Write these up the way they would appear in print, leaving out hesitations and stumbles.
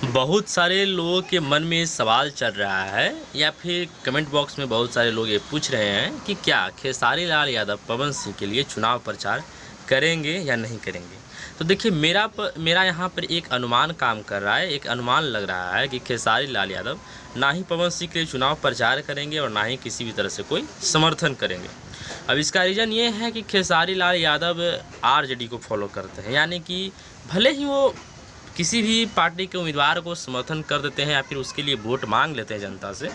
बहुत सारे लोगों के मन में ये सवाल चल रहा है या फिर कमेंट बॉक्स में बहुत सारे लोग ये पूछ रहे हैं कि क्या खेसारी लाल यादव पवन सिंह के लिए चुनाव प्रचार करेंगे या नहीं करेंगे। तो देखिए मेरा यहाँ पर एक अनुमान काम कर रहा है, एक अनुमान लग रहा है कि खेसारी लाल यादव ना ही पवन सिंह के लिए चुनाव प्रचार करेंगे और ना ही किसी भी तरह से कोई समर्थन करेंगे। अब इसका रीज़न ये है कि खेसारी लाल यादव आरजेडी को फॉलो करते हैं, यानी कि भले ही वो किसी भी पार्टी के उम्मीदवार को समर्थन कर देते हैं या फिर उसके लिए वोट मांग लेते हैं जनता से,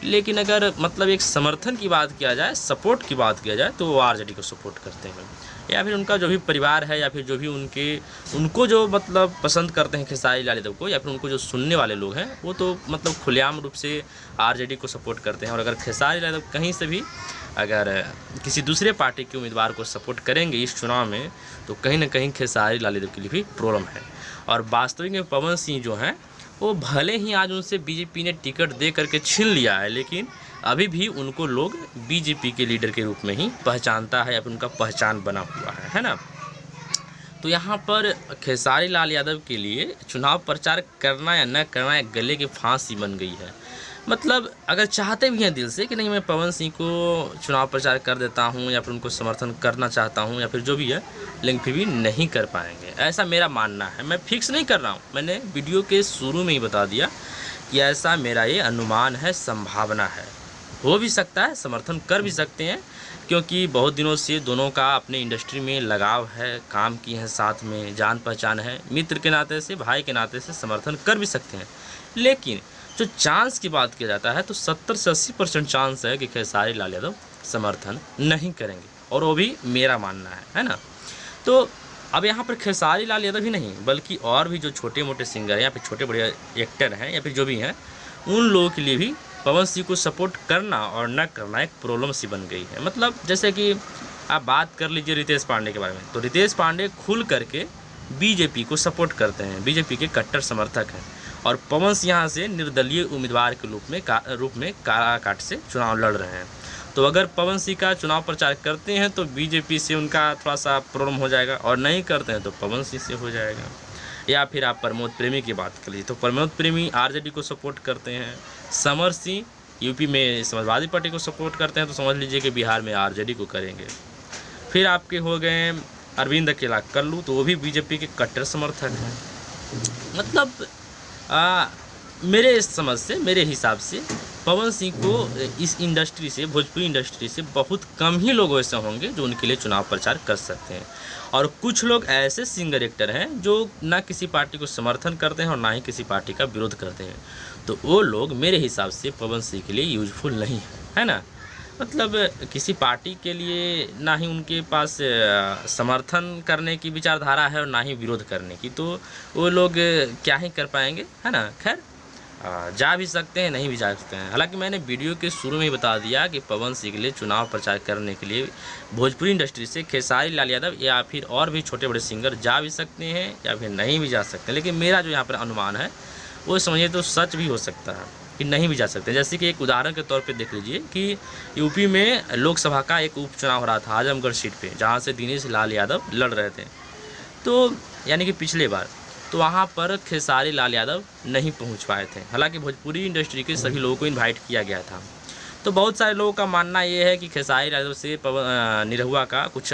लेकिन अगर मतलब एक समर्थन की बात किया जाए, सपोर्ट की बात किया जाए, तो वो आरजेडी को सपोर्ट करते हैं या फिर उनका जो भी परिवार है या फिर जो भी उनको जो मतलब पसंद करते हैं खेसारी लाल यादव को या फिर उनको जो सुनने वाले लोग हैं वो तो मतलब खुलेआम रूप से आरजेडी को सपोर्ट करते हैं। और अगर खेसारी लाल यादव कहीं से भी अगर किसी दूसरे पार्टी के उम्मीदवार को सपोर्ट करेंगे इस चुनाव में, तो कहीं ना कहीं खेसारी लाल यादव के लिए भी प्रॉब्लम है। और वास्तविक में पवन सिंह जो हैं वो भले ही आज उनसे बीजेपी ने टिकट दे करके छीन लिया है, लेकिन अभी भी उनको लोग बीजेपी के लीडर के रूप में ही पहचानता है या फिर उनका पहचान बना हुआ है ना। तो यहाँ पर खेसारी लाल यादव के लिए चुनाव प्रचार करना या न करना एक गले की फांसी बन गई है। मतलब अगर चाहते भी हैं दिल से कि नहीं मैं पवन सिंह को चुनाव प्रचार कर देता हूं या फिर उनको समर्थन करना चाहता हूं या फिर जो भी है, लेकिन फिर भी नहीं कर पाएंगे, ऐसा मेरा मानना है। मैं फिक्स नहीं कर रहा हूं, मैंने वीडियो के शुरू में ही बता दिया कि ऐसा मेरा ये अनुमान है, संभावना है, हो भी सकता है, समर्थन कर भी सकते हैं, क्योंकि बहुत दिनों से दोनों का अपने इंडस्ट्री में लगाव है, काम किए हैं साथ में, जान पहचान है, मित्र के नाते से, भाई के नाते से समर्थन कर भी सकते हैं। लेकिन जो चांस की बात किया जाता है तो 70 से 80% चांस है कि खेसारी लाल यादव समर्थन नहीं करेंगे, और वो भी मेरा मानना है ना। तो अब यहाँ पर खेसारी लाल यादव ही नहीं बल्कि और भी जो छोटे मोटे सिंगर हैं या फिर छोटे बड़े एक्टर हैं या फिर जो भी हैं, उन लोगों के लिए भी पवन सिंह को सपोर्ट करना और न करना एक प्रॉब्लम सी बन गई है। मतलब जैसे कि आप बात कर लीजिए रितेश पांडे के बारे में, तो रितेश पांडे खुल करके बीजेपी को सपोर्ट करते हैं, बीजेपी के कट्टर समर्थक हैं, और पवन सिंह यहाँ से निर्दलीय उम्मीदवार के रूप में काराकाट से चुनाव लड़ रहे हैं। तो अगर पवन सिंह का चुनाव प्रचार करते हैं तो बीजेपी से उनका थोड़ा सा प्रॉब्लम हो जाएगा, और नहीं करते हैं तो पवन सिंह से हो जाएगा। या फिर आप प्रमोद प्रेमी की बात कर लीजिए, तो प्रमोद प्रेमी आरजेडी को सपोर्ट करते हैं, समर सिंह यूपी में समाजवादी पार्टी को सपोर्ट करते हैं, तो समझ लीजिए कि बिहार में आरजेडी को करेंगे। फिर आपके हो गए अरविंद अकेला कल्लू, तो वो भी बीजेपी के कट्टर समर्थक हैं। मतलब मेरे समझ से, मेरे हिसाब से पवन सिंह को इस इंडस्ट्री से, भोजपुरी इंडस्ट्री से बहुत कम ही लोग ऐसे होंगे जो उनके लिए चुनाव प्रचार कर सकते हैं। और कुछ लोग ऐसे सिंगर एक्टर हैं जो ना किसी पार्टी को समर्थन करते हैं और ना ही किसी पार्टी का विरोध करते हैं, तो वो लोग मेरे हिसाब से पवन सिंह के लिए यूजफुल नहीं है ना। मतलब किसी पार्टी के लिए ना ही उनके पास समर्थन करने की विचारधारा है और ना ही विरोध करने की, तो वो लोग क्या ही कर पाएंगे, है ना। खैर जा भी सकते हैं, नहीं भी जा सकते हैं। हालांकि मैंने वीडियो के शुरू में ही बता दिया कि पवन सिंह के लिए चुनाव प्रचार करने के लिए भोजपुरी इंडस्ट्री से खेसारी लाल यादव या फिर और भी छोटे बड़े सिंगर जा भी सकते हैं या फिर नहीं भी जा सकते हैं। लेकिन मेरा जो यहाँ पर अनुमान है वो समझिए तो सच भी हो सकता है कि नहीं भी जा सकते। जैसे कि एक उदाहरण के तौर पे देख लीजिए कि यूपी में लोकसभा का एक उपचुनाव हो रहा था आजमगढ़ सीट पे, जहाँ से दिनेश लाल यादव लड़ रहे थे, तो यानी कि पिछले बार, तो वहाँ पर खेसारी लाल यादव नहीं पहुँच पाए थे। हालांकि भोजपुरी इंडस्ट्री के सभी लोगों को इन्वाइट किया गया था। तो बहुत सारे लोगों का मानना ये है कि खेसारी लाल यादव से निरहुआ का कुछ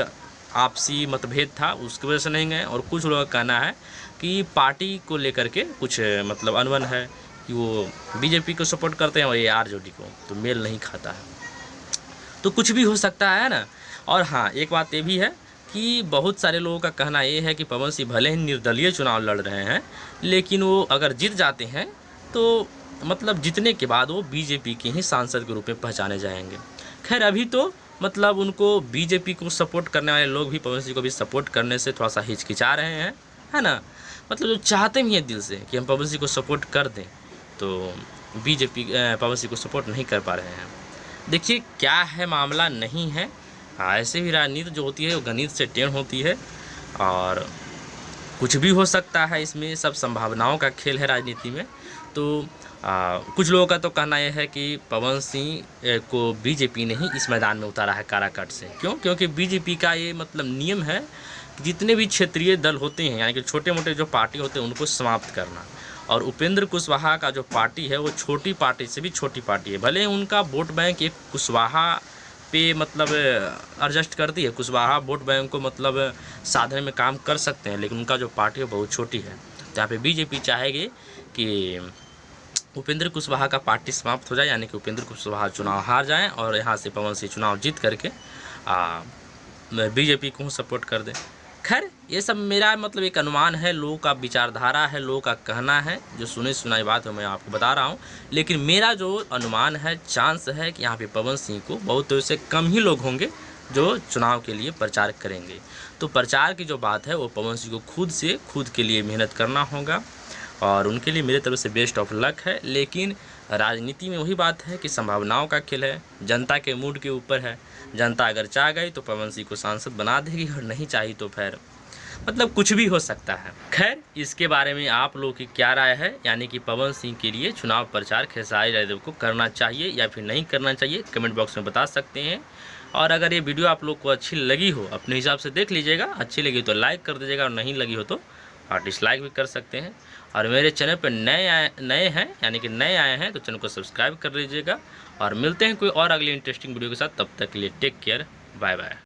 आपसी मतभेद था, उसकी वजह से नहीं गए, और कुछ लोगों का कहना है कि पार्टी को लेकर के कुछ मतलब अनबन है कि वो बीजेपी को सपोर्ट करते हैं और ये आरजेडी को, तो मेल नहीं खाता है। तो कुछ भी हो सकता है ना। और हाँ, एक बात ये भी है कि बहुत सारे लोगों का कहना ये है कि पवन सिंह भले ही निर्दलीय चुनाव लड़ रहे हैं, लेकिन वो अगर जीत जाते हैं तो मतलब जीतने के बाद वो बीजेपी के ही सांसद के रूप में पहचाने जाएंगे। खैर अभी तो मतलब उनको बीजेपी को सपोर्ट करने वाले लोग भी पवन सिंह को भी सपोर्ट करने से थोड़ा सा हिचकिचा रहे हैं, है ना। मतलब जो चाहते भी हैं दिल से कि हम पवन सिंह को सपोर्ट कर दें, तो बीजेपी पवन सिंह को सपोर्ट नहीं कर पा रहे हैं। देखिए क्या है मामला नहीं है, ऐसे भी राजनीति जो होती है वो गणित से टेढ़ होती है और कुछ भी हो सकता है, इसमें सब संभावनाओं का खेल है राजनीति में। तो कुछ लोगों का तो कहना यह है कि पवन सिंह को बीजेपी ने ही इस मैदान में उतारा है काराकाट से। क्यों? क्योंकि बीजेपी का ये मतलब नियम है कि जितने भी क्षेत्रीय दल होते हैं, यानी कि छोटे मोटे जो पार्टी होते हैं, उनको समाप्त करना। और उपेंद्र कुशवाहा का जो पार्टी है वो छोटी पार्टी से भी छोटी पार्टी है। भले उनका वोट बैंक एक कुशवाहा पे मतलब एडजस्ट करती है, कुशवाहा वोट बैंक को मतलब साधने में काम कर सकते हैं, लेकिन उनका जो पार्टी है बहुत छोटी है। तो यहाँ पे बीजेपी चाहेगी कि उपेंद्र कुशवाहा का पार्टी समाप्त हो जाए, यानी कि उपेंद्र कुशवाहा चुनाव हार जाएं और यहाँ से पवन सिंह चुनाव जीत करके बीजेपी को सपोर्ट कर दें। खैर ये सब मेरा मतलब एक अनुमान है, लोगों का विचारधारा है, लोगों का कहना है, जो सुनी सुनाई बात है मैं आपको बता रहा हूँ। लेकिन मेरा जो अनुमान है, चांस है कि यहाँ पे पवन सिंह को बहुत से कम ही लोग होंगे जो चुनाव के लिए प्रचार करेंगे। तो प्रचार की जो बात है वो पवन सिंह को खुद के लिए मेहनत करना होगा और उनके लिए मेरे तरफ से बेस्ट ऑफ लक है। लेकिन राजनीति में वही बात है कि संभावनाओं का खेल है, जनता के मूड के ऊपर है। जनता अगर चाह गई तो पवन सिंह को सांसद बना देगी और नहीं चाहिए तो फिर मतलब कुछ भी हो सकता है। खैर इसके बारे में आप लोगों की क्या राय है, यानी कि पवन सिंह के लिए चुनाव प्रचार खेसारी यादव को करना चाहिए या फिर नहीं करना चाहिए, कमेंट बॉक्स में बता सकते हैं। और अगर ये वीडियो आप लोग को अच्छी लगी हो, अपने हिसाब से देख लीजिएगा, अच्छी लगी तो लाइक कर दीजिएगा और नहीं लगी हो तो डिसलाइक भी कर सकते हैं। और मेरे चैनल पर नए हैं यानी कि नए आए हैं तो चैनल को सब्सक्राइब कर लीजिएगा। और मिलते हैं कोई और अगली इंटरेस्टिंग वीडियो के साथ, तब तक के लिए टेक केयर, बाय बाय।